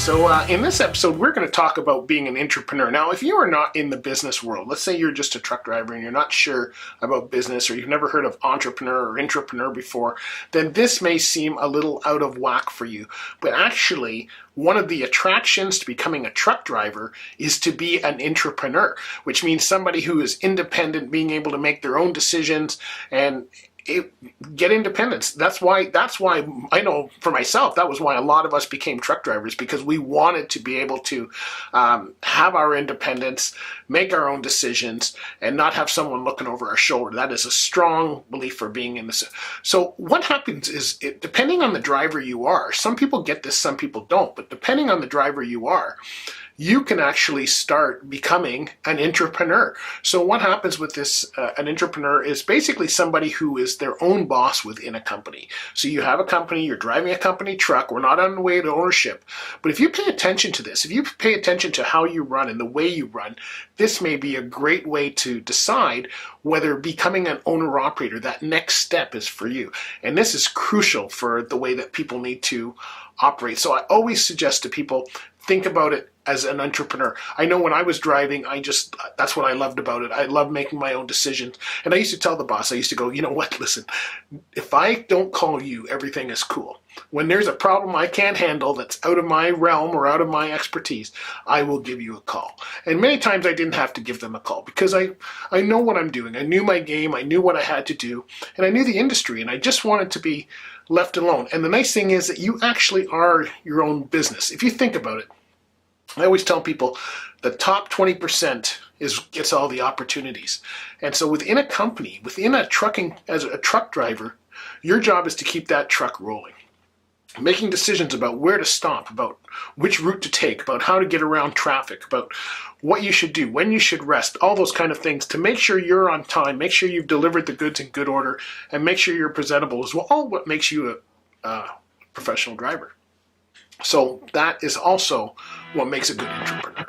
So in this episode, we're going to talk about being an entrepreneur. Now, if you are not in the business world, let's say you're just a truck driver and you're not sure about business, or you've never heard of entrepreneur or intrapreneur before, then this may seem a little out of whack for you. But actually, one of the attractions to becoming a truck driver is to be an intrapreneur, which means somebody who is independent, being able to make their own decisions and get independence. That's why I know for myself, that was why a lot of us became truck drivers, because we wanted to be able to have our independence, make our own decisions, and not have someone looking over our shoulder. That is a strong belief for being in this. So what happens is, depending on the driver you are, some people get this, some people don't, but depending on the driver you are, you can actually start becoming an intrapreneur. So what happens with this, an intrapreneur is basically somebody who is their own boss within a company. So you have a company, you're driving a company truck, we're not on the way to ownership. But if you pay attention to this, if you pay attention to how you run and the way you run, this may be a great way to decide whether becoming an owner-operator, that next step, is for you. And this is crucial for the way that people need to operate. So I always suggest to people, think about it as an entrepreneur. I know when I was driving, that's what I loved about it. I loved making my own decisions. And I used to tell the boss, I used to go, you know what, listen, if I don't call you, everything is cool. When there's a problem I can't handle that's out of my realm or out of my expertise, I will give you a call. And many times I didn't have to give them a call because I know what I'm doing. I knew my game, I knew what I had to do, and I knew the industry, and I just wanted to be left alone. And the nice thing is that you actually are your own business. If you think about it, I always tell people the top 20% gets all the opportunities. And so within a company, within a trucking, as a truck driver, your job is to keep that truck rolling. Making decisions about where to stop, about which route to take, about how to get around traffic, about what you should do, when you should rest, all those kind of things to make sure you're on time, make sure you've delivered the goods in good order, and make sure you're presentable is all what makes you a professional driver. So that is also what makes a good entrepreneur.